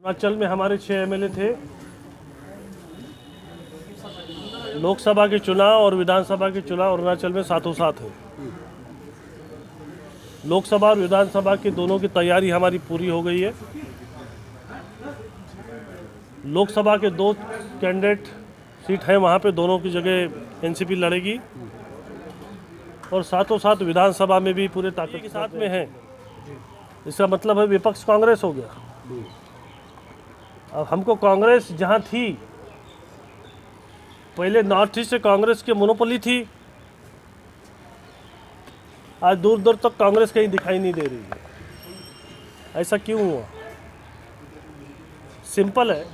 अरुणाचल में हमारे 6 एमएलए थे। लोकसभा के चुनाव और विधानसभा के चुनाव अरुणाचल में साथों साथ है। लोकसभा और विधानसभा की दोनों की तैयारी हमारी पूरी हो गई है। लोकसभा के 2 कैंडिडेट सीट है, वहाँ पे दोनों की जगह एनसीपी लड़ेगी और साथों साथ विधानसभा में भी पूरे ताकत के साथ में है। इसका मतलब है विपक्ष कांग्रेस हो गया। अब हमको कांग्रेस जहाँ थी, पहले नॉर्थ ईस्ट से कांग्रेस की मोनोपोली थी, आज दूर दूर तक कांग्रेस कहीं दिखाई नहीं दे रही है। ऐसा क्यों हुआ? सिंपल है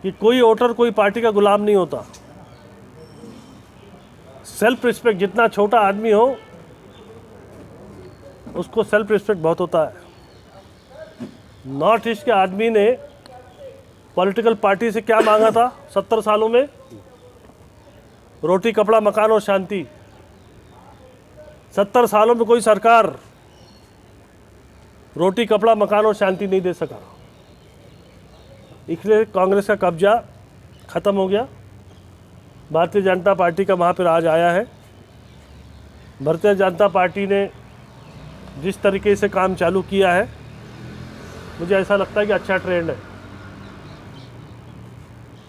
कि कोई वोटर कोई पार्टी का गुलाम नहीं होता। सेल्फ रिस्पेक्ट, जितना छोटा आदमी हो उसको सेल्फ रिस्पेक्ट बहुत होता है। नॉर्थ ईस्ट के आदमी ने पॉलिटिकल पार्टी से क्या मांगा था 70 सालों में? रोटी, कपड़ा, मकान और शांति। 70 सालों में कोई सरकार रोटी, कपड़ा, मकान और शांति नहीं दे सका। इसलिए कांग्रेस का कब्जा खत्म हो गया। भारतीय जनता पार्टी का वहाँ पर राज आया है। भारतीय जनता पार्टी ने जिस तरीके से काम चालू किया है, मुझे ऐसा लगता है कि अच्छा ट्रेंड है।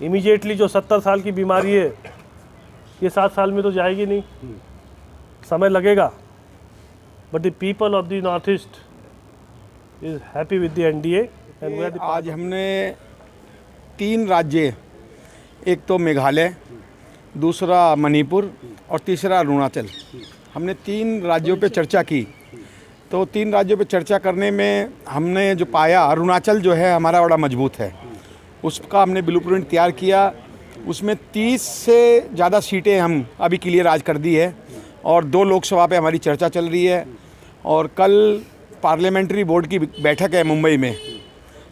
इमीडिएटली जो 70 साल की बीमारी है, ये 7 साल में तो जाएगी नहीं, समय लगेगा। But the people of the north east is happy with the NDA and आज हमने 3 राज्य, एक तो मेघालय, दूसरा मणिपुर और तीसरा अरुणाचल, हमने 3 राज्यों पे चर्चा की। तो 3 राज्यों पे चर्चा करने में हमने जो पाया, अरुणाचल जो है हमारा बड़ा मजबूत है। उसका हमने ब्लूप्रिंट तैयार किया। उसमें 30 से ज़्यादा सीटें हम अभी क्लियर आज कर दी है और 2 लोकसभा पे हमारी चर्चा चल रही है। और कल पार्लियामेंट्री बोर्ड की बैठक है मुंबई में,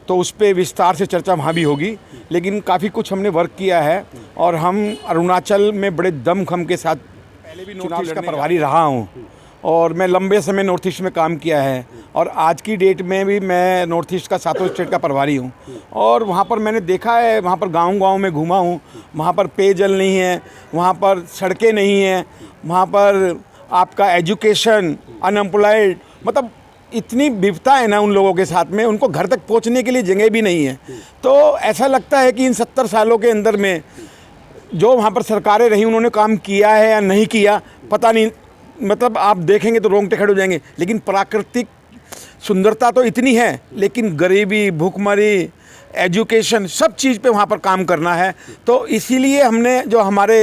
तो उस पर विस्तार से चर्चा वहाँ भी होगी। लेकिन काफ़ी कुछ हमने वर्क किया है और हम अरुणाचल में बड़े दमखम के साथ, पहले भी नॉर्थ ईस्ट का प्रभारी रहा हूँ और मैं लंबे समय नॉर्थ ईस्ट में काम किया है और आज की डेट में भी मैं नॉर्थ ईस्ट का 7 स्टेट का प्रभारी हूँ। और वहाँ पर मैंने देखा है, वहाँ पर गांव-गांव में घूमा हूँ, वहाँ पर पेयजल नहीं है, वहाँ पर सड़कें नहीं हैं, वहाँ पर आपका एजुकेशन, अनएम्प्लॉयड, मतलब इतनी विविधता है ना उन लोगों के साथ में, उनको घर तक पहुँचने के लिए जगह भी नहीं है। तो ऐसा लगता है कि इन 70 सालों के अंदर में जो वहाँ पर सरकारें रही, उन्होंने काम किया है या नहीं किया पता नहीं। मतलब आप देखेंगे तो रोंगटे खड़े हो जाएंगे। लेकिन प्राकृतिक सुंदरता तो इतनी है, लेकिन गरीबी, भूखमरी, एजुकेशन, सब चीज़ पे वहाँ पर काम करना है। तो इसीलिए हमने, जो हमारे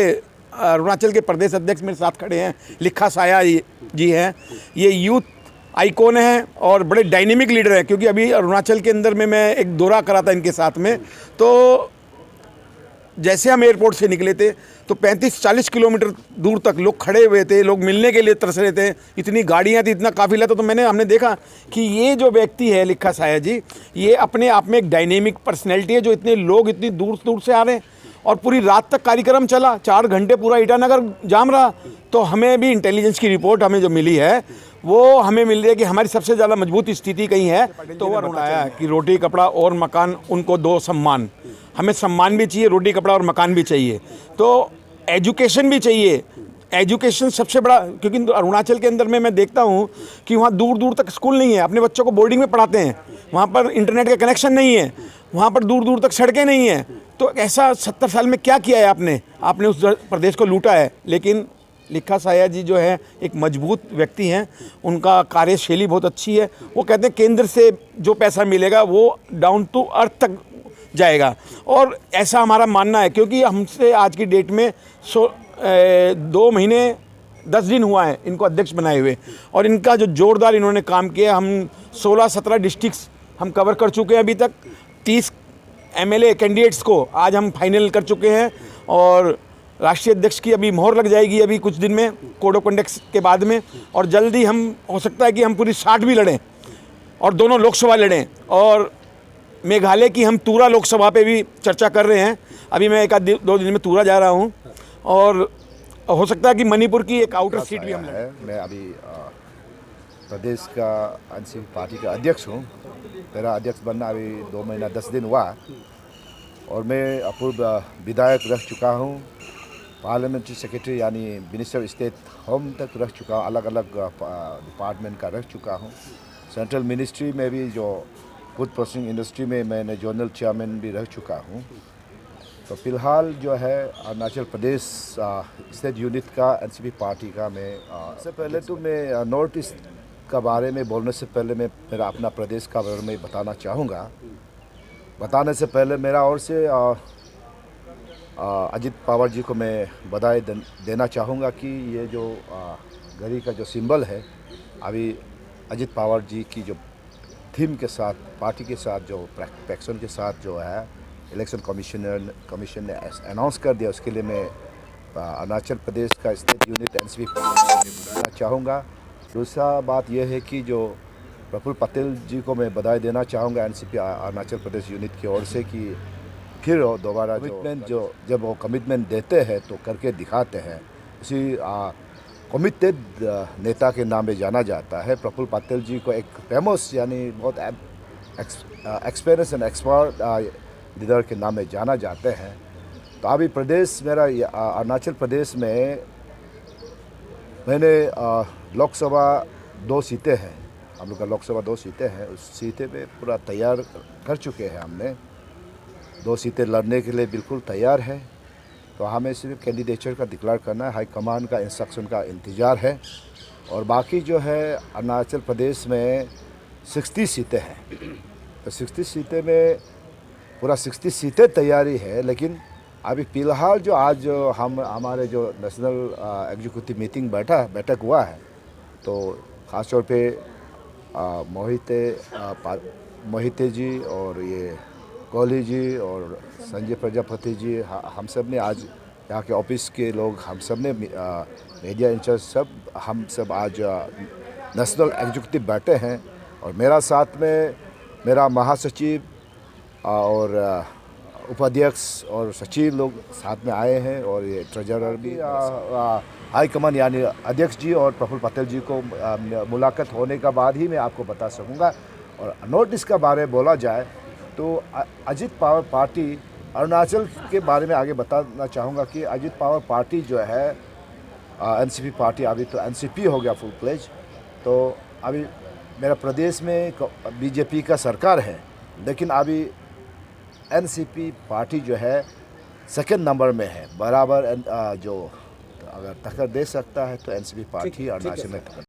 अरुणाचल के प्रदेश अध्यक्ष मेरे साथ खड़े हैं, लिखा साया जी हैं, ये यूथ आइकॉन है और बड़े डायनेमिक लीडर हैं। क्योंकि अभी अरुणाचल के अंदर में मैं एक दौरा करा था इनके साथ में, तो जैसे हम एयरपोर्ट से निकले थे तो 35-40 किलोमीटर दूर तक लोग खड़े हुए थे, लोग मिलने के लिए तरस रहे थे, इतनी गाड़ियाँ थी, इतना काफिला था। तो हमने देखा कि ये जो व्यक्ति है लिखा साया जी, ये अपने आप में एक डायनेमिक पर्सनैलिटी है। जो इतने लोग इतनी दूर दूर से आ रहे हैं और पूरी रात तक कार्यक्रम चला, 4 घंटे पूरा ईटानगर जाम रहा। तो हमें भी इंटेलिजेंस की रिपोर्ट हमें जो मिली है, वो हमें मिल रही है कि हमारी सबसे ज़्यादा मजबूत स्थिति कहीं है। तो वो बताया कि रोटी, कपड़ा और मकान, उनको 2 सम्मान। हमें सम्मान भी चाहिए, रोटी, कपड़ा और मकान भी चाहिए, तो एजुकेशन भी चाहिए। एजुकेशन सबसे बड़ा, क्योंकि अरुणाचल के अंदर में मैं देखता हूँ कि वहाँ दूर दूर तक स्कूल नहीं है, अपने बच्चों को बोर्डिंग में पढ़ाते हैं, वहाँ पर इंटरनेट का कनेक्शन नहीं है, वहाँ पर दूर दूर तक सड़कें नहीं हैं। तो ऐसा 70 साल में क्या किया है आपने उस प्रदेश को लूटा है। लेकिन लिखा साया जी जो है एक मजबूत व्यक्ति हैं, उनका कार्यशैली बहुत अच्छी है। वो कहते हैं केंद्र से जो पैसा मिलेगा वो डाउन टू अर्थ तक जाएगा, और ऐसा हमारा मानना है। क्योंकि हमसे आज की डेट में 2 महीने 10 दिन हुआ है इनको अध्यक्ष बनाए हुए, और इनका जो जोरदार इन्होंने काम किया, हम 16-17 डिस्ट्रिक्ट्स हम कवर कर चुके हैं अभी तक। 30 एमएलए कैंडिडेट्स को आज हम फाइनल कर चुके हैं और राष्ट्रीय अध्यक्ष की अभी मोहर लग जाएगी अभी कुछ दिन में, कोड ऑफ कंडक्ट के बाद में। और जल्दी हम, हो सकता है कि हम पूरी 60 भी लड़ें और दोनों लोकसभा लड़ें। और मेघालय की हम तुरा लोकसभा पे भी चर्चा कर रहे हैं। अभी मैं 1-2 दिन में तुरा जा रहा हूँ और हो सकता है कि मणिपुर की एक आउटर सीट भी हम लड़ें। मैं अभी प्रदेश का एनसीपी पार्टी का अध्यक्ष हूँ। मेरा अध्यक्ष बनना अभी 2 महीना 10 दिन हुआ और मैं अपूर्व विधायक रह चुका हूँ। पार्लियामेंट्री सेक्रेटरी यानी मिनिस्टर ऑफ स्टेट होम तक रह चुका हूँ, अलग अलग डिपार्टमेंट का रह चुका हूँ। सेंट्रल मिनिस्ट्री में भी जो फूड प्रोसेसिंग इंडस्ट्री में मैंने जोनल चेयरमैन भी रह चुका हूँ। तो फिलहाल जो है अरुणाचल प्रदेश स्टेट यूनिट का एनसीपी पार्टी का मैं इससे पहले तो मैं नॉर्थ ईस्ट का बारे में बोलने से पहले मैं मेरा अपना प्रदेश का बारे में बताना चाहूँगा। बताने से पहले मेरा ओर से अजित पवार जी को मैं बधाई देना चाहूँगा कि ये जो घड़ी का जो सिंबल है अभी अजित पवार जी की जो थीम के साथ पार्टी के साथ जो पैक्सन के साथ जो है इलेक्शन कमीशन ने अनाउंस कर दिया, उसके लिए मैं अरुणाचल प्रदेश का स्टेट यूनिट एनसीपी बताना चाहूँगा। दूसरा बात यह है कि जो प्रफुल्ल पटेल जी को मैं बधाई देना चाहूँगा एनसीपी अरुणाचल प्रदेश यूनिट की ओर से कि फिर दोबारा कमिटमेंट जो जब वो कमिटमेंट देते हैं तो करके दिखाते हैं। उसी कमिटेड नेता के नाम में जाना जाता है। प्रफुल्ल पटेल जी को एक फेमस यानी बहुत एक्सपीरियंस एंड एक्सपर्ट लीडर के नाम में जाना जाते हैं। तो अभी प्रदेश मेरा अरुणाचल प्रदेश में मैंने लोकसभा 2 सीटें हैं, हम लोग का लोकसभा 2 सीटें हैं, उस सीटें पे पूरा तैयार कर चुके हैं। हमने 2 सीटें लड़ने के लिए बिल्कुल तैयार है। तो हमें सिर्फ कैंडिडेचर का डिक्लेयर करना है, हाई कमान का इंस्ट्रक्शन का इंतज़ार है। और बाकी जो है अरुणाचल प्रदेश में 60 सीटें हैं, तो 60 सीटें में पूरा 60 सीटें तैयारी है। लेकिन अभी फ़िलहाल जो आज हमारे जो नेशनल एग्जीक्यूटिव मीटिंग बैठक हुआ है, तो ख़ास तौर पे मोहिते जी और ये कोहली जी और संजय प्रजापति जी, हम सब ने आज यहाँ के ऑफिस के लोग, हम सब ने मीडिया इंचार्ज हम सब आज नेशनल एग्जीक्यूटिव बैठे हैं। और मेरा साथ में मेरा महासचिव और उपाध्यक्ष और सचिव लोग साथ में आए हैं और ये ट्रेजरर भी हाई कमान यानी अध्यक्ष जी और प्रफुल्ल पटेल जी को मुलाकात होने का बाद ही मैं आपको बता सकूंगा। और नॉर्थ ईस्ट का बारे बोला जाए तो अजित पवार पार्टी अरुणाचल के बारे में आगे बताना चाहूँगा कि अजित पवार पार्टी जो है एनसीपी पार्टी अभी तो एनसीपी हो गया फुल प्लेज। तो अभी मेरा प्रदेश में बीजेपी का सरकार है, लेकिन अभी एनसीपी पार्टी जो है सेकंड नंबर में है बराबर। जो अगर टक्कर दे सकता है तो एनसीपी पार्टी अरुणाचल में